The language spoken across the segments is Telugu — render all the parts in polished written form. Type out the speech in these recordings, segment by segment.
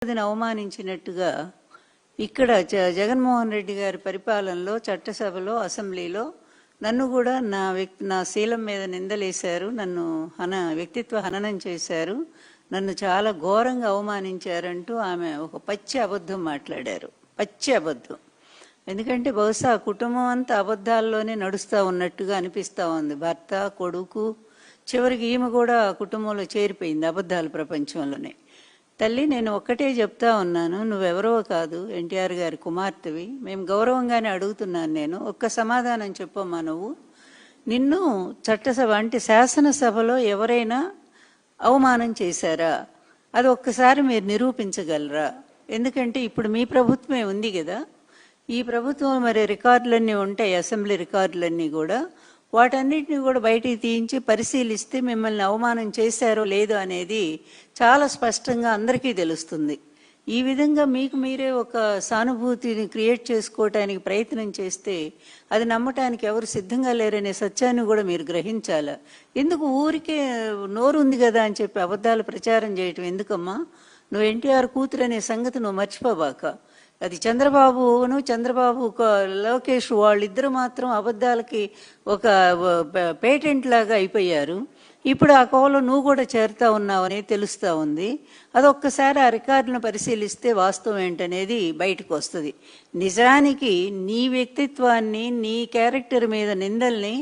అవమానించినట్టుగా ఇక్కడ జగన్మోహన్ రెడ్డి గారి పరిపాలనలో చట్టసభలో అసెంబ్లీలో నన్ను కూడా నా శీలం మీద నిందలేశారు. నన్ను వ్యక్తిత్వ హననం చేశారు. నన్ను చాలా ఘోరంగా అవమానించారంటూ ఆమె ఒక పచ్చి అబద్ధం మాట్లాడారు. పచ్చి అబద్ధం. ఎందుకంటే బహుశా కుటుంబం అంతా అబద్ధాల్లోనే నడుస్తూ ఉన్నట్టుగా అనిపిస్తూ ఉంది. భర్త, కొడుకు, చివరికి ఈమె కూడా కుటుంబంలో చేరిపోయింది అబద్ధాల ప్రపంచంలోనే. తల్లి, నేను ఒక్కటే చెప్తా ఉన్నాను, నువ్వెవరో కాదు, ఎన్టీఆర్ గారి కుమార్తెవి. మేము గౌరవంగానే అడుగుతున్నాను. నేను ఒక్క సమాధానం చెప్పమ్మా. నిన్ను చట్టసభ అంటే శాసనసభలో ఎవరైనా అవమానం చేశారా? అది ఒక్కసారి మీరు నిరూపించగలరా? ఎందుకంటే ఇప్పుడు మీ ప్రభుత్వమే ఉంది కదా. ఈ ప్రభుత్వం మరి రికార్డులన్నీ ఉంటాయి, అసెంబ్లీ రికార్డులన్నీ కూడా. వాటన్నిటిని కూడా బయటికి తీయించి పరిశీలిస్తే మిమ్మల్ని అవమానం చేశారో లేదో అనేది చాలా స్పష్టంగా అందరికీ తెలుస్తుంది. ఈ విధంగా మీకు మీరే ఒక సానుభూతిని క్రియేట్ చేసుకోవటానికి ప్రయత్నం చేస్తే అది నమ్మటానికి ఎవరు సిద్ధంగా లేరనే సత్యాన్ని కూడా మీరు గ్రహించాలా. ఎందుకు ఊరికే నోరు ఉంది కదా అని చెప్పి అబద్ధాలు ప్రచారం చేయటం ఎందుకమ్మా? నువ్వు ఎన్టీఆర్ కూతురు అనే సంగతి నువ్వు మర్చిపోబాక. అది చంద్రబాబు లోకేష్ వాళ్ళిద్దరు మాత్రం అబద్ధాలకి ఒక పేటెంట్ లాగా అయిపోయారు. ఇప్పుడు ఆ కోవలో నువ్వు కూడా చేరుతా ఉన్నావని తెలుస్తూ ఉంది. అదొక్కసారి ఆ రికార్డును పరిశీలిస్తే వాస్తవం ఏంటనేది బయటకు వస్తుంది. నిజానికి నీ వ్యక్తిత్వాన్ని, నీ క్యారెక్టర్ మీద నిందల్ని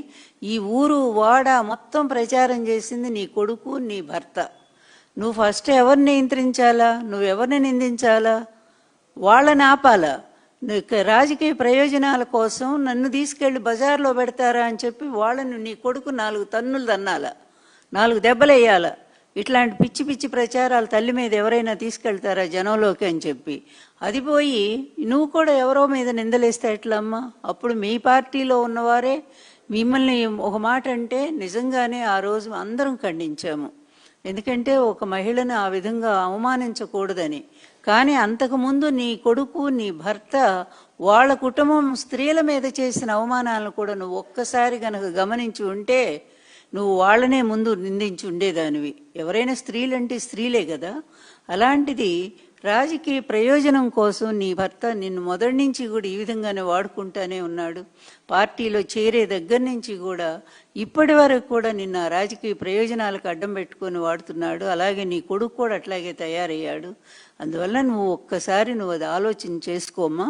ఈ ఊరు వాడ మొత్తం ప్రచారం చేసింది నీ కొడుకు, నీ భర్త. నువ్వు ఫస్ట్ ఎవరిని నియంత్రించాలా? నువ్వెవరిని నిందించాలా? వాళ్ళని ఆపాలా? రాజకీయ ప్రయోజనాల కోసం నన్ను తీసుకెళ్లి బజార్లో పెడతారా అని చెప్పి వాళ్ళని నీ కొడుకు 4 తన్నులు తన్నాలా, 4 దెబ్బలు వేయాలా? ఇట్లాంటి పిచ్చి పిచ్చి ప్రచారాలు తల్లి మీద ఎవరైనా తీసుకెళ్తారా జనంలోకి అని చెప్పి? అది పోయి నువ్వు కూడా ఎవరో మీద నిందలేస్తే ఎట్లమ్మా? అప్పుడు మీ పార్టీలో ఉన్నవారే మిమ్మల్ని ఒక మాట అంటే నిజంగానే ఆ రోజు అందరం ఖండించాము. ఎందుకంటే ఒక మహిళను ఆ విధంగా అవమానించకూడదని. కానీ అంతకుముందు నీ కొడుకు, నీ భర్త, వాళ్ళ కుటుంబం స్త్రీల మీద చేసిన అవమానాలను కూడా నువ్వు ఒక్కసారి గనక గమనించి ఉంటే నువ్వు వాళ్ళనే ముందు నిందించి ఉండేదానివి. ఎవరైనా స్త్రీలంటే స్త్రీలే కదా. అలాంటిది రాజకీయ ప్రయోజనం కోసం నీ భర్త నిన్ను మొదటి నుంచి కూడా ఈ విధంగానే వాడుకుంటానే ఉన్నాడు. పార్టీలో చేరే దగ్గర నుంచి కూడా ఇప్పటి వరకు కూడా నిన్న రాజకీయ ప్రయోజనాలకు అడ్డం పెట్టుకొని వాడుతున్నాడు. అలాగే నీ కొడుకు కూడా అట్లాగే తయారయ్యాడు. అందువల్ల నువ్వు ఒక్కసారి అది ఆలోచన చేసుకోమ్మా.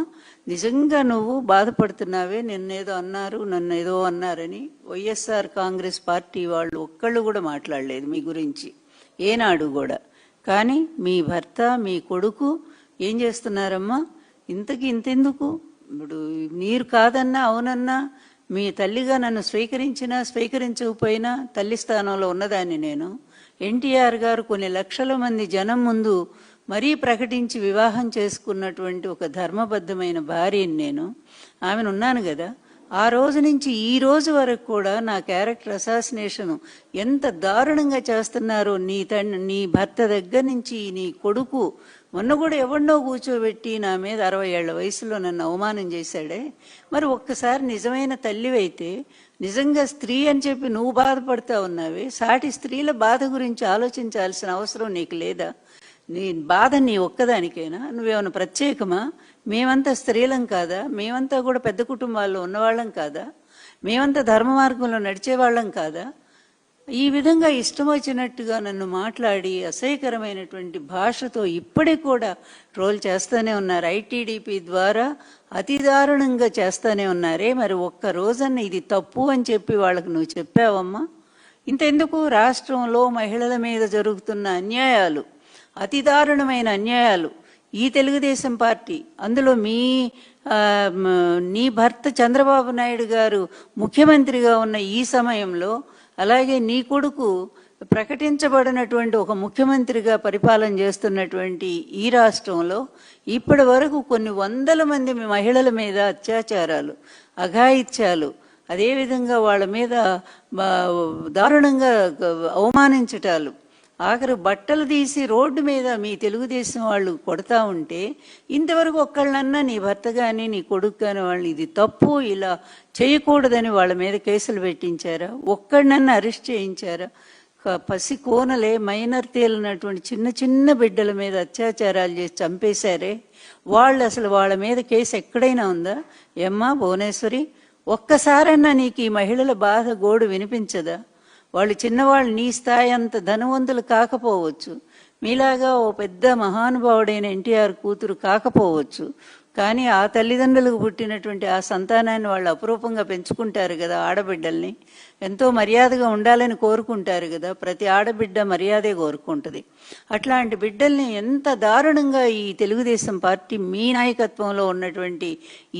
నిజంగా నువ్వు బాధపడుతున్నావే, నిన్నేదో అన్నారు, నన్ను ఏదో అన్నారని. వైఎస్ఆర్ కాంగ్రెస్ పార్టీ వాళ్ళు ఒక్కళ్ళు కూడా మాట్లాడలేదు మీ గురించి ఏనాడు కూడా. కానీ మీ భర్త, మీ కొడుకు ఏం చేస్తున్నారమ్మా? ఇంతెందుకు? ఇప్పుడు మీరు కాదన్నా అవునన్నా మీ తల్లిగా నన్ను స్వీకరించకపోయినా తల్లి స్థానంలో ఉన్నదాన్ని నేను. ఎన్టీఆర్ గారు కొన్ని లక్షల మంది జనం ముందు మరీ ప్రకటించి వివాహం చేసుకున్నటువంటి ఒక ధర్మబద్ధమైన భార్యని నేను. ఆమెను ఉన్నాను కదా. ఆ రోజు నుంచి ఈ రోజు వరకు కూడా నా క్యారెక్టర్ అసాసినేషన్ ఎంత దారుణంగా చేస్తున్నారో నీ భర్త దగ్గర నుంచి నీ కొడుకు. మొన్న కూడా ఎవరినో కూర్చోబెట్టి నా మీద 60 ఏళ్ల వయసులో నన్ను అవమానం చేశాడే. మరి ఒక్కసారి నిజమైన తల్లివైతే, నిజంగా స్త్రీ అని చెప్పి నువ్వు బాధపడతా ఉన్నావే, సాటి స్త్రీల బాధ గురించి ఆలోచించాల్సిన అవసరం నీకు లేదా? నీ బాధ నీ ఒక్కదానికైనా? నువ్వేమైనా ప్రత్యేకమా? మేమంతా స్త్రీలం కాదా? మేమంతా కూడా పెద్ద కుటుంబాల్లో ఉన్నవాళ్ళం కాదా? మేమంతా ధర్మ మార్గంలో నడిచేవాళ్ళం కాదా? ఈ విధంగా ఇష్టం వచ్చినట్టుగా నన్ను మాట్లాడి అసహ్యకరమైనటువంటి భాషతో ఇప్పటికి కూడా ట్రోల్ చేస్తూనే ఉన్నారు. ఐటీడీపీ ద్వారా అతి దారుణంగా చేస్తూనే ఉన్నారే. మరి ఒక్క రోజన్న ఇది తప్పు అని చెప్పి వాళ్ళకు నువ్వు చెప్పావమ్మా? ఇంతెందుకు? రాష్ట్రంలో మహిళల మీద జరుగుతున్న అన్యాయాలు, అతి దారుణమైన అన్యాయాలు ఈ తెలుగుదేశం పార్టీ, అందులో నీ భర్త చంద్రబాబు నాయుడు గారు ముఖ్యమంత్రిగా ఉన్న ఈ సమయంలో, అలాగే నీ కొడుకు ప్రకటించబడినటువంటి ఒక ముఖ్యమంత్రిగా పరిపాలన చేస్తున్నటువంటి ఈ రాష్ట్రంలో ఇప్పటి వరకు కొన్ని వందల మంది మహిళల మీద అత్యాచారాలు, అఘాయిత్యాలు, అదేవిధంగా వాళ్ళ మీద దారుణంగా అవమానించటాలు, ఆఖరు బట్టలు తీసి రోడ్డు మీద మీ తెలుగుదేశం వాళ్ళు కొడతా ఉంటే ఇంతవరకు ఒక్కళ్ళన్నా నీ భర్త కానీ నీ కొడుకు కానీ వాళ్ళు ఇది తప్పు, ఇలా చేయకూడదని వాళ్ళ మీద కేసులు పెట్టించారా? ఒక్కడినన్నా అరెస్ట్ చేయించారా? పసి కోనలే మైనర్ తేలినటువంటి చిన్న చిన్న బిడ్డల మీద అత్యాచారాలు చేసి చంపేశారే, వాళ్ళు అసలు వాళ్ళ మీద కేసు ఎక్కడైనా ఉందా? ఏమ్మా భువనేశ్వరి, ఒక్కసారన్నా నీకు ఈ మహిళల బాధ గోడు వినిపించదా? వాళ్ళు చిన్నవాళ్ళు, నీ స్థాయి అంత ధనవంతులు కాకపోవచ్చు, మీలాగా ఓ పెద్ద మహానుభావుడైన ఎన్టీఆర్ కూతురు కాకపోవచ్చు, కానీ ఆ తల్లిదండ్రులకు పుట్టినటువంటి ఆ సంతానాన్ని వాళ్ళు అపురూపంగా పెంచుకుంటారు కదా. ఆడబిడ్డల్ని ఎంతో మర్యాదగా ఉండాలని కోరుకుంటారు కదా. ప్రతి ఆడబిడ్డ మర్యాదే కోరుకుంటుంది. అట్లాంటి బిడ్డల్ని ఎంత దారుణంగా ఈ తెలుగుదేశం పార్టీ, మీ నాయకత్వంలో ఉన్నటువంటి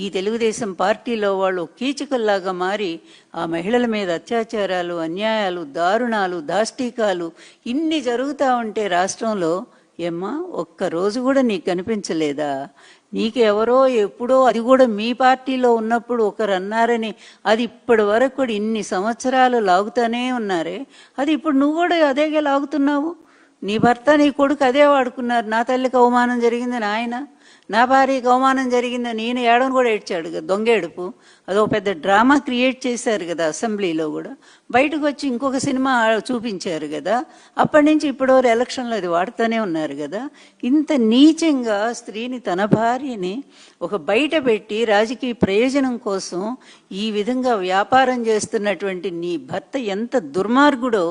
ఈ తెలుగుదేశం పార్టీలో వాళ్ళు కీచకుల్లాగా మారి ఆ మహిళల మీద అత్యాచారాలు, అన్యాయాలు, దారుణాలు, దాష్టీకాలు ఇన్ని జరుగుతూ ఉంటే రాష్ట్రంలో ఏమ్మా ఒక్కరోజు కూడా నీకు కనిపించలేదా? నీకు ఎవరో ఎప్పుడో, అది కూడా మీ పార్టీలో ఉన్నప్పుడు ఒకరు అన్నారని అది ఇప్పటి వరకు కూడా ఇన్ని సంవత్సరాలు లాగుతూనే ఉన్నారే, అది ఇప్పుడు నువ్వు కూడా అదేగా లాగుతున్నావు. నీ భర్త నీ కొడుకు అదే వాడుకున్నారు. నా తల్లికి అవమానం జరిగిందని ఆయన, నా భార్యకి అవమానం జరిగిందని ఈయన ఏడని కూడా ఏడ్చాడు కదా. దొంగ ఏడుపు అదో పెద్ద డ్రామా క్రియేట్ చేశారు కదా. అసెంబ్లీలో కూడా బయటకు వచ్చి ఇంకొక సినిమా చూపించారు కదా. అప్పటి నుంచి ఇప్పటివరకు ఎలక్షన్లో అది వాడుతూనే ఉన్నారు కదా. ఇంత నీచంగా స్త్రీని, తన భార్యని ఒక బయట పెట్టి రాజకీయ ప్రయోజనం కోసం ఈ విధంగా వ్యాపారం చేస్తున్నటువంటి నీ భర్త ఎంత దుర్మార్గుడో,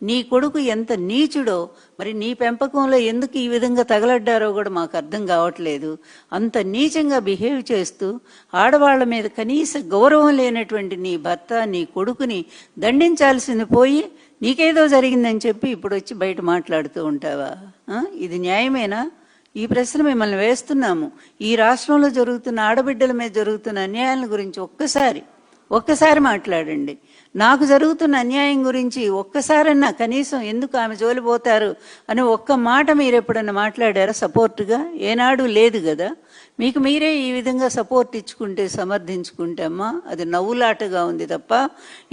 నీ కొడుకు ఎంత నీచుడో, మరి నీ పెంపకంలో ఎందుకు ఈ విధంగా తగలడ్డారో కూడా మాకు అర్థం కావట్లేదు. అంత నీచంగా బిహేవ్ చేస్తూ ఆడవాళ్ల మీద కనీస గౌరవం లేనటువంటి నీ భర్త, నీ కొడుకుని దండించాల్సింది పోయి నీకేదో జరిగిందని చెప్పి ఇప్పుడు వచ్చి బయట మాట్లాడుతూ ఉంటావా? ఇది న్యాయమేనా? ఈ ప్రశ్న మిమ్మల్ని వేస్తున్నాము. ఈ రాష్ట్రంలో జరుగుతున్న ఆడబిడ్డల మీద జరుగుతున్న అన్యాయాల గురించి ఒక్కసారి మాట్లాడండి. నాకు జరుగుతున్న అన్యాయం గురించి ఒక్కసారన్నా కనీసం ఎందుకు ఆమె జోలిపోతారు అని ఒక్క మాట మీరు ఎప్పుడన్నా మాట్లాడారా సపోర్టుగా? ఏనాడు లేదు కదా. మీకు మీరే ఈ విధంగా సపోర్ట్ ఇచ్చుకుంటే, సమర్థించుకుంటే అమ్మా అది నవ్వులాటగా ఉంది తప్ప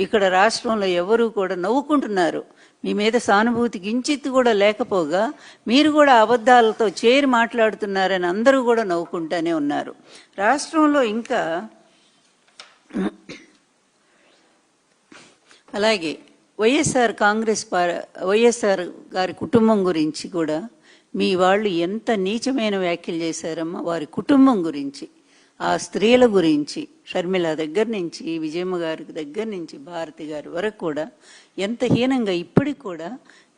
ఇక్కడ రాష్ట్రంలో ఎవరు కూడా నవ్వుకుంటున్నారు. మీ మీద సానుభూతి కించిత్తు కూడా లేకపోగా మీరు కూడా అబద్ధాలతో చేరి మాట్లాడుతున్నారని అందరూ కూడా నవ్వుకుంటూనే ఉన్నారు. రాష్ట్రంలో ఇంకా అలాగే వైఎస్ఆర్ గారి కుటుంబం గురించి కూడా మీ వాళ్ళు ఎంత నీచమైన వ్యాఖ్యలు చేశారమ్మా. వారి కుటుంబం గురించి, ఆ స్త్రీల గురించి, షర్మిల దగ్గర నుంచి, విజయమ్మ గారి దగ్గర నుంచి, భారతి గారి వరకు కూడా ఎంత హీనంగా ఇప్పటికి కూడా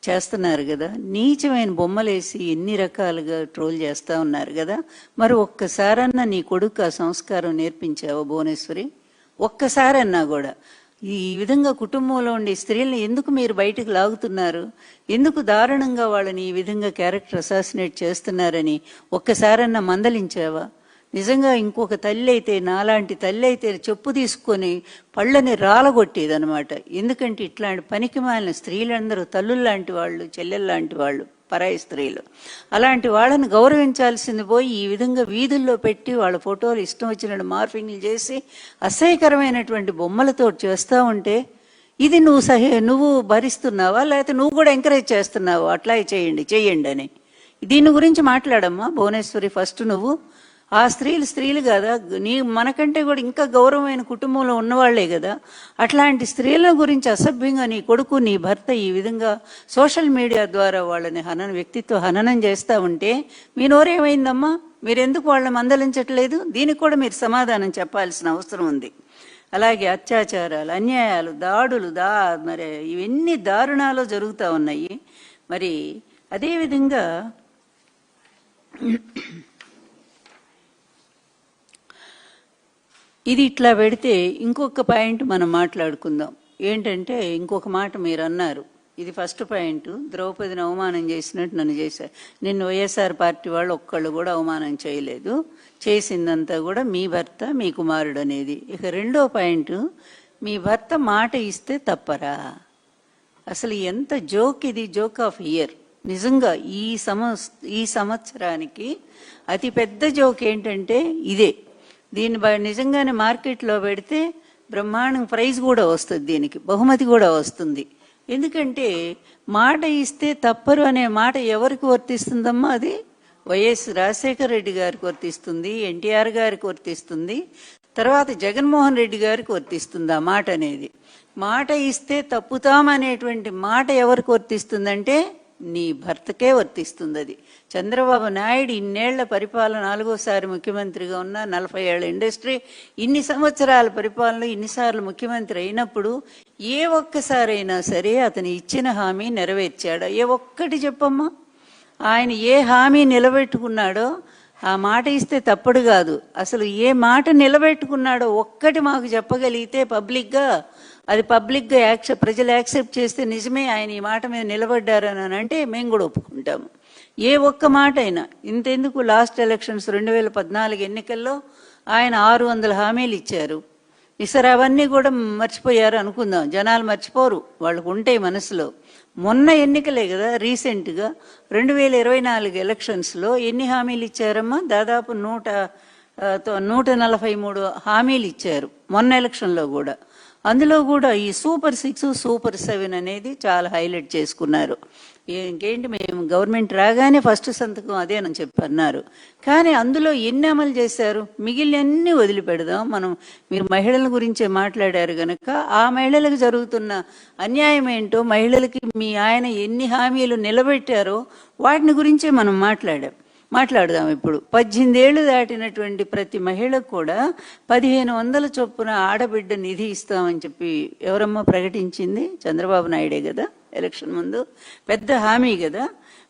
చేస్తున్నారు కదా. నీచమైన బొమ్మలేసి ఎన్ని రకాలుగా ట్రోల్ చేస్తూ ఉన్నారు కదా. మరి ఒక్కసారన్నా నీ కొడుకు ఆ సంస్కారం నేర్పించావా భువనేశ్వరి? ఒక్కసారన్నా కూడా ఈ విధంగా కుటుంబంలో ఉండే స్త్రీలను ఎందుకు మీరు బయటకు లాగుతున్నారు? ఎందుకు దారుణంగా వాళ్ళని ఈ విధంగా క్యారెక్టర్ అసాసినేట్ చేస్తున్నారని ఒక్కసారన్నా మందలించావా? నిజంగా ఇంకొక తల్లి అయితే, నాలాంటి తల్లి అయితే చెప్పు తీసుకొని పళ్ళని రాలగొట్టేదనమాట. ఎందుకంటే ఇట్లాంటి పనికి మాలిన స్త్రీలందరూ తల్లుల్లాంటి వాళ్ళు, చెల్లెల్లాంటి వాళ్ళు, పరాయి స్త్రీలు. అలాంటి వాళ్ళని గౌరవించాల్సింది పోయి ఈ విధంగా వీధుల్లో పెట్టి వాళ్ళ ఫోటోలు ఇష్టం వచ్చినట్టు మార్ఫింగ్లు చేసి అసహ్యకరమైనటువంటి బొమ్మలతో చేస్తూ ఉంటే ఇది నువ్వు భరిస్తున్నావా, లేకపోతే నువ్వు కూడా ఎంకరేజ్ చేస్తున్నావా? అట్లా చేయండి అని దీని గురించి మాట్లాడమ్మా భువనేశ్వరి. ఫస్ట్ నువ్వు ఆ స్త్రీలు కదా, మనకంటే కూడా ఇంకా గౌరవమైన కుటుంబంలో ఉన్నవాళ్లే కదా. అట్లాంటి స్త్రీల గురించి అసభ్యంగా నీ కొడుకు, నీ భర్త ఈ విధంగా సోషల్ మీడియా ద్వారా వాళ్ళని వ్యక్తిత్వ హననం చేస్తూ ఉంటే మీ నోరేమైందమ్మా? మీరెందుకు వాళ్ళని మందలించట్లేదు? దీనికి కూడా మీరు సమాధానం చెప్పాల్సిన అవసరం ఉంది. అలాగే అత్యాచారాలు, అన్యాయాలు, దాడులు, మరి ఇవన్నీ దారుణాలు జరుగుతూ ఉన్నాయి. మరి అదేవిధంగా ఇది ఇట్లా పెడితే ఇంకొక పాయింట్ మనం మాట్లాడుకుందాం. ఏంటంటే ఇంకొక మాట మీరు అన్నారు, ఇది ఫస్ట్ పాయింట్, ద్రౌపదిని అవమానం చేసినట్టు నన్ను చేశారు. నిన్ను వైఎస్ఆర్ పార్టీ వాళ్ళు ఒక్కళ్ళు కూడా అవమానం చేయలేదు, చేసిందంతా కూడా మీ భర్త, మీ కుమారుడు అనేది. ఇక రెండో పాయింట్, మీ భర్త మాట ఇస్తే తప్పరా? అసలు ఎంత జోక్ ఇది, జోక్ ఆఫ్ ఇయర్. నిజంగా ఈ సంవత్సరానికి అతి పెద్ద జోక్ ఏంటంటే ఇదే. దీన్ని నిజంగానే మార్కెట్లో పెడితే బ్రహ్మాండం ప్రైజ్ కూడా వస్తుంది, దీనికి బహుమతి కూడా వస్తుంది. ఎందుకంటే మాట ఇస్తే తప్పరు అనే మాట ఎవరికి వర్తిస్తుందమ్మా? అది వైఎస్ రాజశేఖర రెడ్డి గారికి వర్తిస్తుంది, ఎన్టీఆర్ గారికి వర్తిస్తుంది. తర్వాత జగన్మోహన్ రెడ్డి గారికి వర్తిస్తుంది ఆ మాట అనేది. మాట ఇస్తే తప్పుతామనేటువంటి మాట ఎవరికి వర్తిస్తుందంటే నీ భర్తకే వర్తిస్తుంది. అది చంద్రబాబు నాయుడు ఇన్నేళ్ల పరిపాలన, 4వసారి ముఖ్యమంత్రిగా ఉన్న, 40 ఏళ్ల ఇండస్ట్రీ, ఇన్ని సంవత్సరాల పరిపాలన, ఇన్నిసార్లు ముఖ్యమంత్రి అయినప్పుడు ఏ ఒక్కసారైనా సరే అతను ఇచ్చిన హామీ నెరవేర్చాడా? ఏ ఒక్కటి చెప్పమ్మా. ఆయన ఏ హామీ నిలబెట్టుకున్నాడో ఆ మాట ఇస్తే తప్పుడు కాదు. అసలు ఏ మాట నిలబెట్టుకున్నాడో ఒక్కటి మాకు చెప్పగలిగితే పబ్లిక్గా, అది పబ్లిక్గా ప్రజలు యాక్సెప్ట్ చేస్తే నిజమే ఆయన ఈ మాట మీద నిలబడ్డారని అంటే మేము కూడా ఒప్పుకుంటాము. ఏ ఒక్క మాట అయినా. ఇంతెందుకు, లాస్ట్ ఎలక్షన్స్ 2014 ఎన్నికల్లో ఆయన 600 హామీలు ఇచ్చారు. ఈసారి అవన్నీ కూడా మర్చిపోయారు అనుకుందాం. జనాలు మర్చిపోరు, వాళ్ళకు ఉంటాయి మనసులో. మొన్న ఎన్నికలే కదా రీసెంట్గా 2024 ఎలక్షన్స్లో ఎన్ని హామీలు ఇచ్చారమ్మా? దాదాపు 143 హామీలు ఇచ్చారు మొన్న ఎలక్షన్లో కూడా. అందులో కూడా ఈ సూపర్ 6, సూపర్ 7 అనేది చాలా హైలైట్ చేసుకున్నారు. ఇంకేంటి, మేము గవర్నమెంట్ రాగానే ఫస్ట్ సంతకం అదేనని చెప్పన్నారు. కానీ అందులో ఎన్ని అమలు చేశారు? మిగిలినన్ని వదిలిపెడదాం మనం. మీరు మహిళల గురించే మాట్లాడారు కనుక ఆ మహిళలకు జరుగుతున్న అన్యాయం ఏంటో, మహిళలకి మీ ఆయన ఎన్ని హామీలు నిలబెట్టారో వాటిని గురించే మనం మాట్లాడదాం ఇప్పుడు. 18 ఏళ్లు దాటినటువంటి ప్రతి మహిళకు కూడా 1500 చొప్పున ఆడబిడ్డ నిధి ఇస్తామని చెప్పి ఎవరమ్మా ప్రకటించింది? చంద్రబాబు నాయుడే కదా ఎలక్షన్ ముందు. పెద్ద హామీ కదా.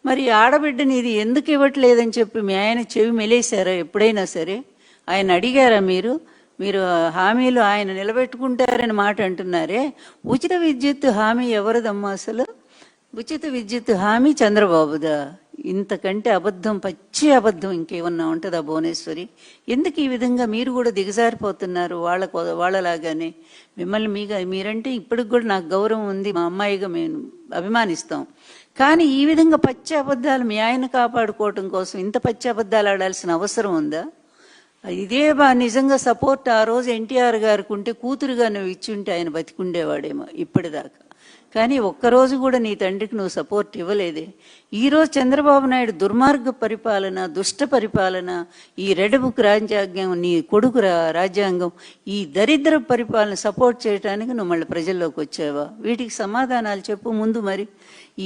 మరి ఆడబిడ్డ నిధి ఎందుకు ఇవ్వట్లేదని చెప్పి మీ ఆయన చెవి మెలేశారా ఎప్పుడైనా సరే? ఆయన అడిగారా మీరు? హామీలు ఆయన నిలబెట్టుకుంటారని మాట అంటున్నారే. ఉచిత విద్యుత్ హామీ ఎవరిదమ్మా అసలు? ఉచిత విద్యుత్ హామీ చంద్రబాబుదా? ఇంతకంటే అబద్ధం, పచ్చి అబద్ధం ఇంకేమన్నా ఉంటుందా భువనేశ్వరి? ఎందుకు ఈ విధంగా మీరు కూడా దిగజారిపోతున్నారు వాళ్ళలాగానే? మీరంటే ఇప్పటికి కూడా నాకు గౌరవం ఉంది, మా అమ్మాయిగా మేము అభిమానిస్తాం. కానీ ఈ విధంగా పచ్చి అబద్ధాలు మీ ఆయన కాపాడుకోవటం కోసం ఇంత పచ్చి అబద్ధాలు ఆడాల్సిన అవసరం ఉందా? ఇదే నిజంగా సపోర్ట్ ఆ రోజు ఎన్టీఆర్ గారికి ఉంటే, కూతురుగా నువ్వు ఇచ్చుంటే ఆయన బతికుండేవాడేమో ఇప్పటిదాకా. కానీ ఒక్కరోజు కూడా నీ తండ్రికి నువ్వు సపోర్ట్ ఇవ్వలేదే. ఈరోజు చంద్రబాబు నాయుడు దుర్మార్గ పరిపాలన, దుష్ట పరిపాలన, ఈ రెడ్ బుక్ రాజ్యాంగం, నీ కొడుకు రాజ్యాంగం, ఈ దరిద్ర పరిపాలన సపోర్ట్ చేయడానికి నువ్వు మళ్ళీ ప్రజల్లోకి వచ్చావా? వీటికి సమాధానాలు చెప్పు ముందు. మరి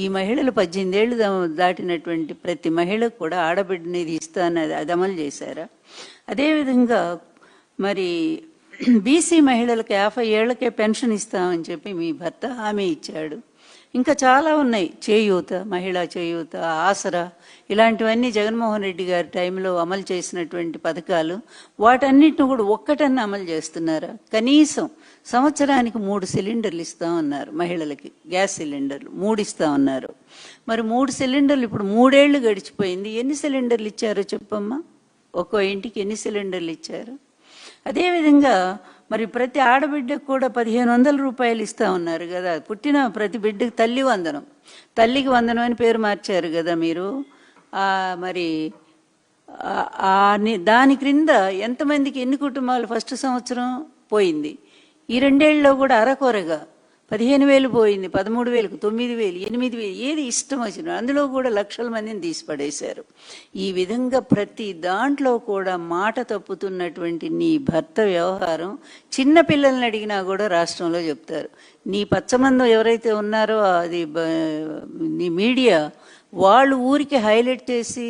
ఈ మహిళలు 18 ఏళ్లు దాటినటువంటి ప్రతి మహిళకు కూడా ఆడబిడ్డనేది ఇస్తానది అది అమలు చేశారా? అదేవిధంగా మరి బీసీ మహిళలకు 50 ఏళ్లకే పెన్షన్ ఇస్తామని చెప్పి మీ భర్త హామీ ఇచ్చాడు. ఇంకా చాలా ఉన్నాయి, చేయూత, మహిళా చేయూత, ఆసరా, ఇలాంటివన్నీ జగన్మోహన్ రెడ్డి గారి టైంలో అమలు చేసినటువంటి పథకాలు. వాటన్నిటిని కూడా ఒక్కటన్నా అమలు చేస్తున్నారా? కనీసం సంవత్సరానికి 3 సిలిండర్లు ఇస్తామన్నారు మహిళలకి, గ్యాస్ సిలిండర్లు 3 ఇస్తామన్నారు. మరి 3 సిలిండర్లు ఇప్పుడు 3 ఏళ్లు గడిచిపోయింది. ఎన్ని సిలిండర్లు ఇచ్చారో చెప్పమ్మా? ఒక్కో ఇంటికి ఎన్ని సిలిండర్లు ఇచ్చారు? అదేవిధంగా మరి ప్రతి ఆడబిడ్డకు కూడా 1500 రూపాయలు ఇస్తా ఉన్నారు కదా. పుట్టిన ప్రతి బిడ్డకు తల్లికి వందనం అని పేరు మార్చారు కదా మీరు. మరి దాని క్రింద ఎంతమందికి, ఎన్ని కుటుంబాలు ఫస్ట్ సంవత్సరం పోయింది? ఈ 2 ఏళ్ళలో కూడా అరకొరగా 15,000 పోయింది, 13,000, 9,000, 8,000, ఏది ఇష్టం వచ్చిన అందులో కూడా లక్షల మందిని తీసి పడేశారు. ఈ విధంగా ప్రతి దాంట్లో కూడా మాట తప్పుతున్నటువంటి నీ భర్త వ్యవహారం చిన్న పిల్లల్ని అడిగినా కూడా రాష్ట్రంలో చెప్తారు. నీ పచ్చమందం ఎవరైతే ఉన్నారో అది నీ మీడియా వాళ్ళు ఊరికి హైలైట్ చేసి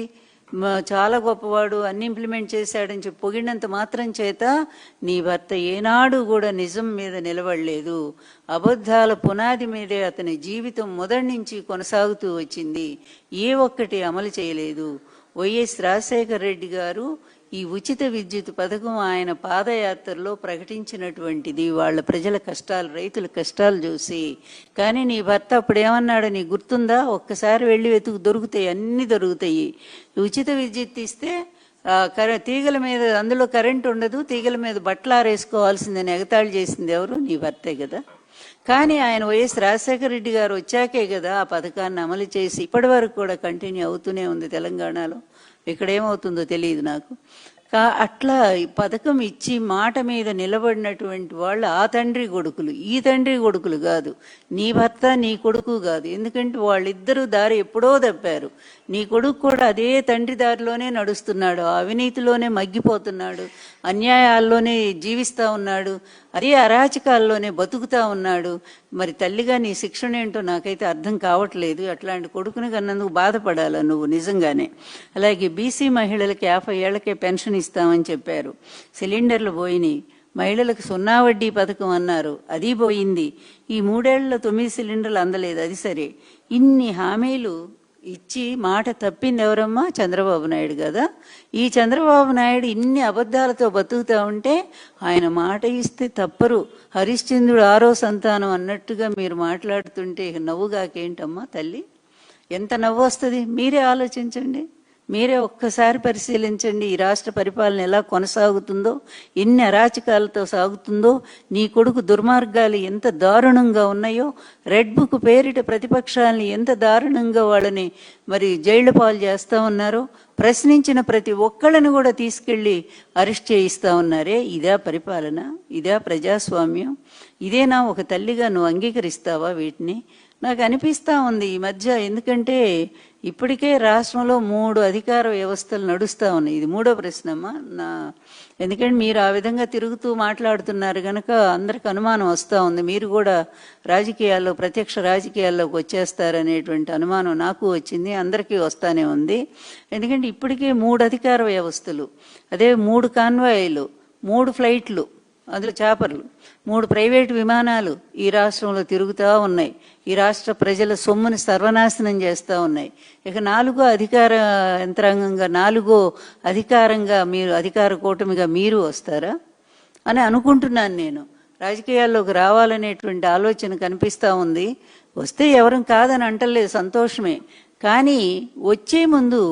చాలా గొప్పవాడు, అన్ని ఇంప్లిమెంట్ చేశాడని చెప్పి పొగిడినంత మాత్రం చేత నీ భర్త ఏనాడు కూడా నిజం మీద నిలబడలేదు. అబద్ధాల పునాది మీదే అతని జీవితం మొదటి నుంచి కొనసాగుతూ వచ్చింది. ఏ ఒక్కటి అమలు చేయలేదు. వైఎస్ రాజశేఖర రెడ్డి గారు ఈ ఉచిత విద్యుత్ పథకం ఆయన పాదయాత్రలో ప్రకటించినటువంటిది వాళ్ళ ప్రజల కష్టాలు, రైతుల కష్టాలు చూసి. కానీ నీ భర్త అప్పుడు ఏమన్నాడో నీకు గుర్తుందా? ఒక్కసారి వెళ్ళి వెతుకు, దొరుకుతాయి, అన్ని దొరుకుతాయి. ఉచిత విద్యుత్ ఇస్తే తీగల మీద, అందులో కరెంట్ ఉండదు, తీగల మీద బట్టలు ఆరేసుకోవాల్సిందని ఎగతాళి చేసింది ఎవరు? నీ భర్తే కదా. కానీ ఆయన వైఎస్ రాజశేఖర రెడ్డి గారు వచ్చాకే కదా ఆ పథకాన్ని అమలు చేసి ఇప్పటి వరకు కూడా కంటిన్యూ అవుతూనే ఉంది తెలంగాణలో. ఇక్కడ ఏమవుతుందో తెలియదు నాకు. అట్లా ఈ పథకం ఇచ్చి మాట మీద నిలబడినటువంటి వాళ్ళు ఆ తండ్రి కొడుకులు, ఈ తండ్రి కొడుకులు కాదు, నీ భర్త నీ కొడుకు కాదు. ఎందుకంటే వాళ్ళిద్దరూ దారి ఎప్పుడో తప్పారు. నీ కొడుకు కూడా అదే తండ్రి దారిలోనే నడుస్తున్నాడు, అవినీతిలోనే మగ్గిపోతున్నాడు, అన్యాయాల్లోనే జీవిస్తూ ఉన్నాడు, అదే అరాచకాల్లోనే బతుకుతా ఉన్నాడు. మరి తల్లిగా నీ శిక్షణ ఏంటో నాకైతే అర్థం కావట్లేదు. అట్లాంటి కొడుకుని కన్నందుకు బాధపడాలా నువ్వు నిజంగానే. అలాగే బీసీ మహిళలకి 50 ఏళ్లకే పెన్షన్ ఇస్తామని చెప్పారు, సిలిండర్లు పోయినాయి. మహిళలకు 0 వడ్డీ పథకం అన్నారు, అది పోయింది. ఈ 3 ఏళ్లలో 9 సిలిండర్లు అందలేదు, అది సరే. ఇన్ని హామీలు ఇచ్చి మాట తప్పింది ఎవరమ్మా? చంద్రబాబు నాయుడు కదా. ఈ చంద్రబాబు నాయుడు ఇన్ని అబద్ధాలతో బతుకుతూ ఉంటే ఆయన మాట ఇస్తే తప్పరు. హరిశ్చంద్రుడు 6వ సంతానం అన్నట్టుగా మీరు మాట్లాడుతుంటే నవ్వుగాకేంటమ్మా తల్లి? ఎంత నవ్వు వస్తుంది? మీరే ఆలోచించండి, మీరే ఒక్కసారి పరిశీలించండి. ఈ రాష్ట్ర పరిపాలన ఎలా కొనసాగుతుందో, ఎన్ని అరాచకాలతో సాగుతుందో, నీ కొడుకు దుర్మార్గాలు ఎంత దారుణంగా ఉన్నాయో, రెడ్ బుక్ పేరిట ప్రతిపక్షాలని ఎంత దారుణంగా వాళ్ళని మరి జైళ్ల పాలు చేస్తూ ఉన్నారో, ప్రశ్నించిన ప్రతి ఒక్కళ్ళని కూడా తీసుకెళ్ళి అరెస్ట్ చేయిస్తూ ఉన్నారే. ఇదా పరిపాలన? ఇదా ప్రజాస్వామ్యం? ఇదేనా ఒక తల్లిగా నువ్వు అంగీకరిస్తావా వీటిని? నాకు అనిపిస్తూ ఉంది ఈ మధ్య. ఎందుకంటే ఇప్పటికే రాష్ట్రంలో 3 అధికార వ్యవస్థలు నడుస్తూ ఉన్నాయి. ఇది 3వ ప్రశ్నమ్మా ఎందుకంటే మీరు ఆ విధంగా తిరుగుతూ మాట్లాడుతున్నారు కనుక అందరికి అనుమానం వస్తూ ఉంది. మీరు కూడా రాజకీయాల్లో, ప్రత్యక్ష రాజకీయాల్లోకి వచ్చేస్తారనేటువంటి అనుమానం నాకు వచ్చింది, అందరికీ వస్తానే ఉంది. ఎందుకంటే ఇప్పటికే 3 అధికార వ్యవస్థలు, అదే 3 కాన్వాయిలు, 3 ఫ్లైట్లు, అందులో చాపర్లు, 3 ప్రైవేటు విమానాలు ఈ రాష్ట్రంలో తిరుగుతూ ఉన్నాయి. ఈ రాష్ట్ర ప్రజల సొమ్ముని సర్వనాశనం చేస్తూ ఉన్నాయి. ఇక 4వ అధికార యంత్రాంగంగా, 4వ అధికారంగా మీరు, అధికార కూటమిగా మీరు వస్తారా అని అనుకుంటున్నాను నేను. రాజకీయాల్లోకి రావాలనేటువంటి ఆలోచన కనిపిస్తూ ఉంది. వస్తే ఎవరం కాదని అంటలేదు, సంతోషమే. కానీ వచ్చే ముందు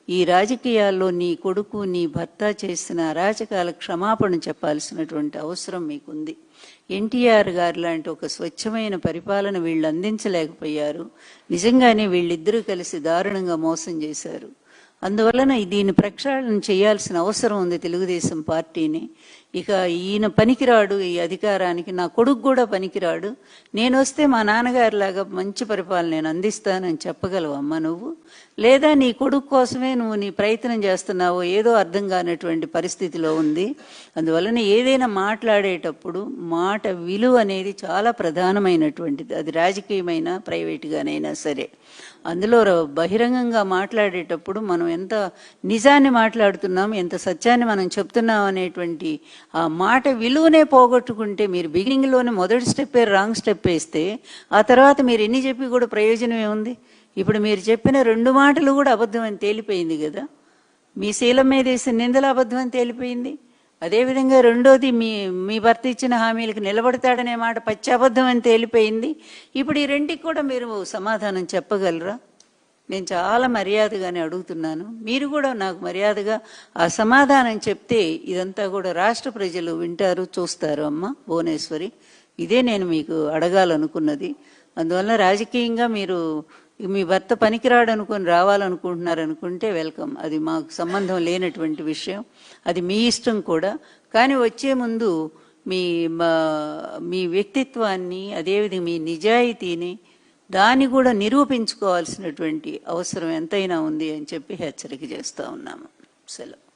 ఈ రాజకీయాల్లో నీ కొడుకు, నీ భర్త చేసిన అరాచకాల క్షమాపణ చెప్పాల్సినటువంటి అవసరం మీకుంది. ఎన్టీఆర్ గారు లాంటి ఒక స్వచ్ఛమైన పరిపాలన వీళ్ళు అందించలేకపోయారు. నిజంగానే వీళ్ళిద్దరూ కలిసి దారుణంగా మోసం చేశారు. అందువలన దీన్ని ప్రక్షాళన చేయాల్సిన అవసరం ఉంది తెలుగుదేశం పార్టీని. ఇక ఈయన పనికిరాడు ఈ అధికారానికి, నా కొడుకు కూడా పనికిరాడు, నేను వస్తే మా నాన్నగారిలాగా మంచి పరిపాలన నేను అందిస్తానని చెప్పగలవమ్మా నువ్వు? లేదా నీ కొడుకు కోసమే నువ్వు నీ ప్రయత్నం చేస్తున్నావో ఏదో అర్థం కానటువంటి పరిస్థితిలో ఉంది. అందువలన ఏదైనా మాట్లాడేటప్పుడు మాట విలువ అనేది చాలా ప్రధానమైనటువంటిది, అది రాజకీయమైనా ప్రైవేటుగానైనా సరే. అందులో బహిరంగంగా మాట్లాడేటప్పుడు మనం ఎంత నిజాన్ని మాట్లాడుతున్నాం, ఎంత సత్యాన్ని మనం చెప్తున్నాం అనేటువంటి ఆ మాట విలువనే పోగొట్టుకుంటే, మీరు బిగినింగ్లోనే మొదటి స్టెప్పే రాంగ్ స్టెప్ వేస్తే ఆ తర్వాత మీరు ఎన్ని చెప్పి కూడా ప్రయోజనం ఏముంది? ఇప్పుడు మీరు చెప్పిన 2 మాటలు కూడా అబద్ధం అని తేలిపోయింది కదా. మీ శీలం మీద వేసిన నిందలు అబద్ధం అని తేలిపోయింది. అదేవిధంగా రెండోది మీ భర్త ఇచ్చిన హామీలకు నిలబడతాడనే మాట పచ్చి అబద్ధం అని తేలిపోయింది. ఇప్పుడు ఈ రెండికి కూడా మీరు సమాధానం చెప్పగలరా? నేను చాలా మర్యాదగానే అడుగుతున్నాను, మీరు కూడా నాకు మర్యాదగా ఆ సమాధానం చెప్తే ఇదంతా కూడా రాష్ట్ర ప్రజలు వింటారు, చూస్తారు. అమ్మ భువనేశ్వరి, ఇదే నేను మీకు అడగాలనుకున్నది. అందువల్ల రాజకీయంగా మీరు మీ భర్త పనికిరాడు అనుకుని రావాలనుకుంటున్నారు అనుకుంటే వెల్కమ్, అది మాకు సంబంధం లేనటువంటి విషయం, అది మీ ఇష్టం కూడా. కానీ వచ్చే ముందు మీ వ్యక్తిత్వాన్ని, అదేవిధంగా మీ నిజాయితీని, దాన్ని కూడా నిరూపించుకోవాల్సినటువంటి అవసరం ఎంతైనా ఉంది అని చెప్పి హెచ్చరిక చేస్తూ ఉన్నాము. సెలవు.